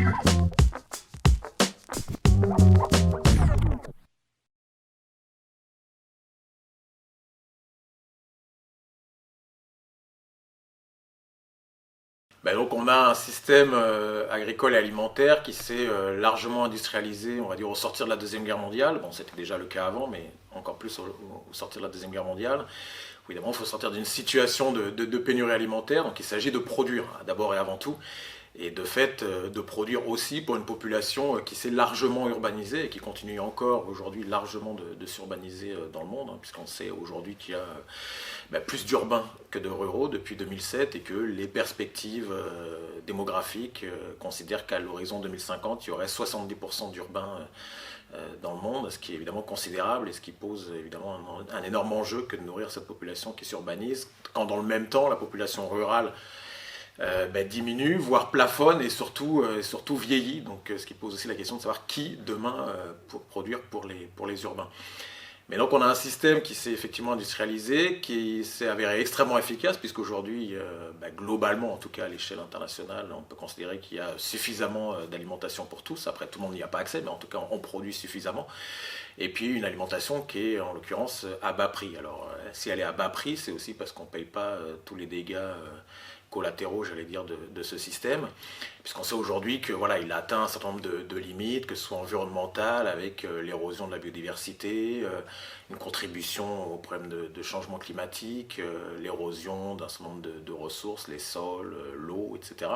Ben donc on a un système agricole et alimentaire qui s'est largement industrialisé, on va dire, au sortir de la Deuxième Guerre mondiale. Bon, c'était déjà le cas avant, mais encore plus au sortir de la Deuxième Guerre mondiale. Évidemment, il faut sortir d'une situation de pénurie alimentaire, donc il s'agit de produire, d'abord et avant tout, et de fait de produire aussi pour une population qui s'est largement urbanisée et qui continue encore aujourd'hui largement de s'urbaniser dans le monde, hein, puisqu'on sait aujourd'hui qu'il y a plus d'urbains que de ruraux depuis 2007 et que les perspectives démographiques considèrent qu'à l'horizon 2050, il y aurait 70% d'urbains dans le monde, ce qui est évidemment considérable et ce qui pose évidemment un énorme enjeu que de nourrir cette population qui s'urbanise, quand dans le même temps la population rurale diminue, voire plafonne et surtout vieillit. Donc, ce qui pose aussi la question de savoir qui demain pour produire pour les urbains. Mais donc on a un système qui s'est effectivement industrialisé, qui s'est avéré extrêmement efficace, puisqu'aujourd'hui, globalement, en tout cas à l'échelle internationale, on peut considérer qu'il y a suffisamment d'alimentation pour tous. Après, tout le monde n'y a pas accès, mais en tout cas, on produit suffisamment. Et puis une alimentation qui est en l'occurrence à bas prix. Alors si elle est à bas prix, c'est aussi parce qu'on ne paye pas tous les dégâts collatéraux, j'allais dire, de ce système, puisqu'on sait aujourd'hui que voilà, il a atteint un certain nombre de limites, que ce soit environnementales, avec l'érosion de la biodiversité, une contribution au problème de changement climatique, l'érosion d'un certain nombre de ressources, les sols, l'eau, etc.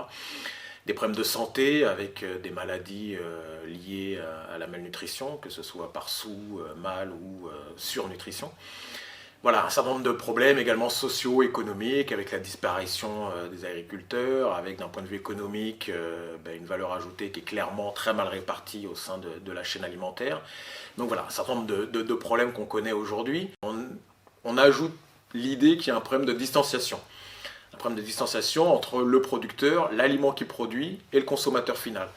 Des problèmes de santé avec des maladies liées à la malnutrition, que ce soit par mal ou surnutrition. Voilà, un certain nombre de problèmes également socio-économiques, avec la disparition des agriculteurs, avec d'un point de vue économique une valeur ajoutée qui est clairement très mal répartie au sein de la chaîne alimentaire. Donc voilà, un certain nombre de problèmes qu'on connaît aujourd'hui. On ajoute l'idée qu'il y a un problème de distanciation. Un problème de distanciation entre le producteur, l'aliment qu'il produit et le consommateur final.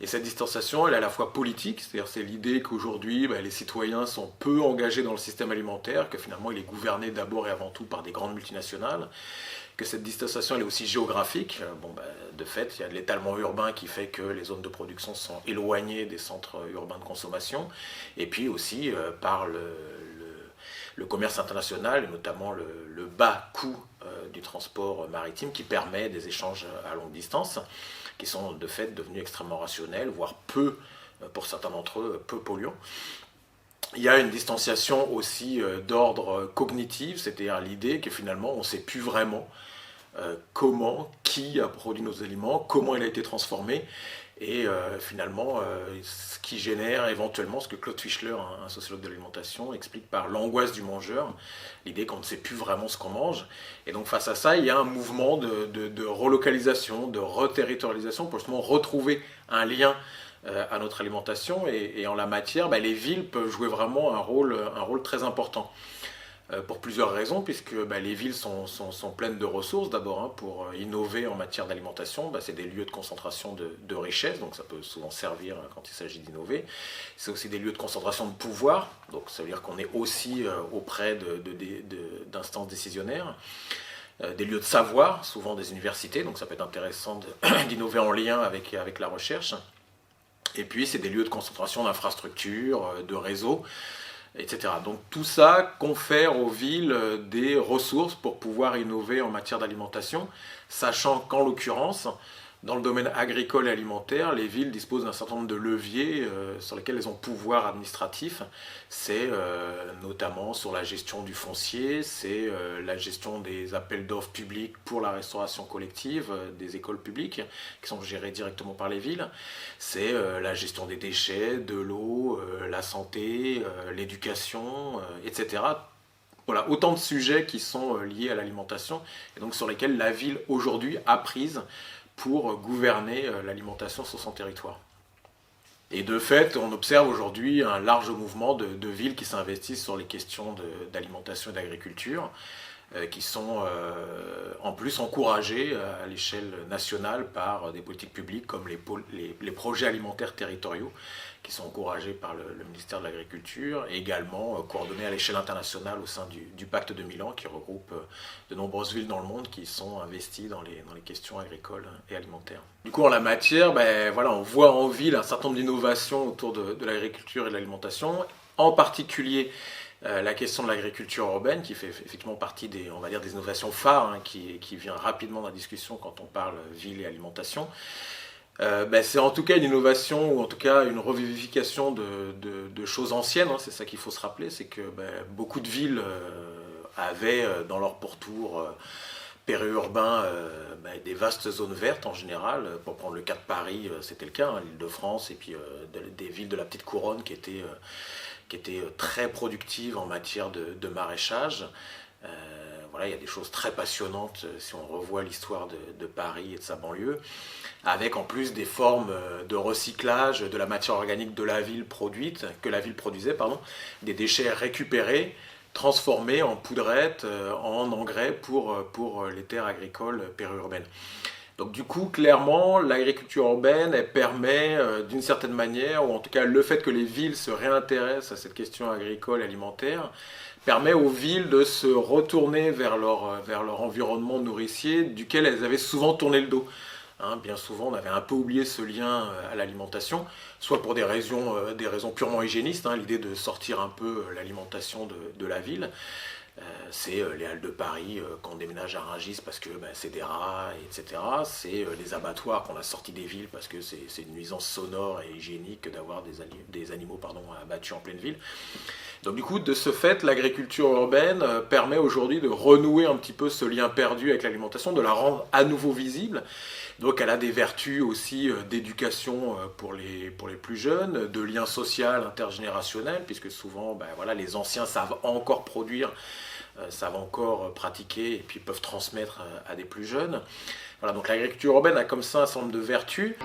Et cette distanciation, elle est à la fois politique, c'est-à-dire c'est l'idée qu'aujourd'hui, les citoyens sont peu engagés dans le système alimentaire, que finalement il est gouverné d'abord et avant tout par des grandes multinationales, que cette distanciation elle est aussi géographique. De fait, il y a de l'étalement urbain qui fait que les zones de production sont éloignées des centres urbains de consommation, et puis aussi par le commerce international, et notamment le bas coût du transport maritime qui permet des échanges à longue distance, qui sont de fait devenus extrêmement rationnels, voire pour certains d'entre eux, peu polluants. Il y a une distanciation aussi d'ordre cognitif, c'est-à-dire l'idée que finalement on ne sait plus vraiment qui a produit nos aliments, comment il a été transformé, et finalement ce qui génère éventuellement ce que Claude Fischler, un sociologue de l'alimentation, explique par l'angoisse du mangeur, l'idée qu'on ne sait plus vraiment ce qu'on mange. Et donc face à ça, il y a un mouvement de relocalisation, de reterritorialisation pour justement retrouver un lien à notre alimentation, et en la matière, les villes peuvent jouer vraiment un rôle très important. Pour plusieurs raisons, puisque les villes sont pleines de ressources d'abord, pour innover en matière d'alimentation. C'est des lieux de concentration de richesse, donc ça peut souvent servir quand il s'agit d'innover. C'est aussi des lieux de concentration de pouvoir, donc ça veut dire qu'on est aussi auprès d'instances décisionnaires. Des lieux de savoir, souvent des universités, donc ça peut être intéressant d'innover en lien avec la recherche. Et puis c'est des lieux de concentration d'infrastructures, de réseaux, etc. Donc tout ça confère aux villes des ressources pour pouvoir innover en matière d'alimentation, sachant qu'en l'occurrence, dans le domaine agricole et alimentaire, les villes disposent d'un certain nombre de leviers sur lesquels elles ont pouvoir administratif. C'est notamment sur la gestion du foncier, c'est la gestion des appels d'offres publics pour la restauration collective des écoles publiques qui sont gérées directement par les villes. C'est la gestion des déchets, de l'eau, la santé, l'éducation, etc. Voilà, autant de sujets qui sont liés à l'alimentation et donc sur lesquels la ville aujourd'hui a prise pour gouverner l'alimentation sur son territoire. Et de fait, on observe aujourd'hui un large mouvement de villes qui s'investissent sur les questions d'alimentation et d'agriculture, qui sont en plus encouragés à l'échelle nationale par des politiques publiques comme les projets alimentaires territoriaux qui sont encouragés par le ministère de l'Agriculture et également coordonnés à l'échelle internationale au sein du Pacte de Milan qui regroupe de nombreuses villes dans le monde qui sont investies dans les questions agricoles et alimentaires. Du coup, en la matière, on voit en ville un certain nombre d'innovations autour de l'agriculture et de l'alimentation, en particulier la question de l'agriculture urbaine qui fait effectivement partie des innovations phares qui vient rapidement dans la discussion quand on parle ville et alimentation. C'est en tout cas une innovation ou en tout cas une revivification de choses anciennes, c'est ça qu'il faut se rappeler, c'est que beaucoup de villes avaient dans leur pourtour périurbain des vastes zones vertes en général. Pour prendre le cas de Paris, c'était le cas, l'Île-de-France et puis des villes de la petite couronne qui étaient très productives en matière de maraîchage. Il y a des choses très passionnantes si on revoit l'histoire de Paris et de sa banlieue, avec en plus des formes de recyclage de la matière organique que la ville produisait, des déchets récupérés, transformés en poudrette, en engrais pour les terres agricoles périurbaines. Donc du coup, clairement, l'agriculture urbaine, elle permet d'une certaine manière, ou en tout cas le fait que les villes se réintéressent à cette question agricole et alimentaire, permet aux villes de se retourner vers leur environnement nourricier duquel elles avaient souvent tourné le dos. Bien souvent, on avait un peu oublié ce lien à l'alimentation, soit pour des raisons purement hygiénistes, l'idée de sortir un peu l'alimentation de la ville. C'est les Halles de Paris qu'on déménage à Rungis parce que c'est des rats, etc. C'est les abattoirs qu'on a sortis des villes parce que c'est une nuisance sonore et hygiénique d'avoir des animaux abattus en pleine ville. Donc du coup, de ce fait, l'agriculture urbaine permet aujourd'hui de renouer un petit peu ce lien perdu avec l'alimentation, de la rendre à nouveau visible. Donc elle a des vertus aussi d'éducation pour les plus jeunes, de lien social intergénérationnel, puisque souvent les anciens savent encore produire, savent encore pratiquer et puis peuvent transmettre à des plus jeunes. Voilà, donc l'agriculture urbaine a comme ça un certain nombre de vertus.